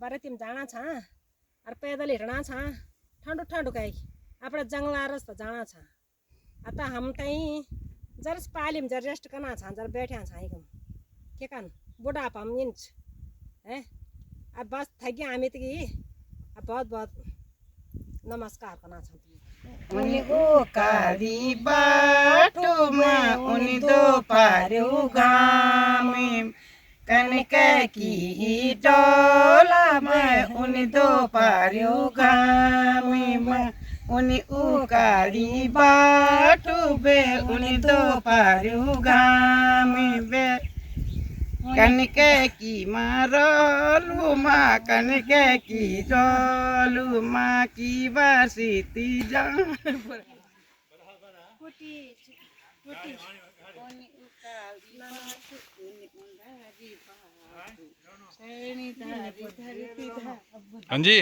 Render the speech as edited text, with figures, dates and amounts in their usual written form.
परतीम जाना छा और पैदल हिड़ना छा ठंडू ठंडू कहीं अपने जंगला रस्ता जाना छा। आता हम तई जरस पालिम जर रेस्ट करना छा जर बैठा छा एकदम के कन बुढ़ापा हम इंच है। अब बस थक गया हमें तो अब बहुत बहुत नमस्कार करना छा। उनी उकाली बाटो में उनी दो पारू गामी कनक की डोला में उनी दो पारू गामी में उनी उकाली बाटो बे उनी दो पारू गामी बे कनक की मारोलू माँ कनक की डोलू माँ की बासीती जान हाँ जी।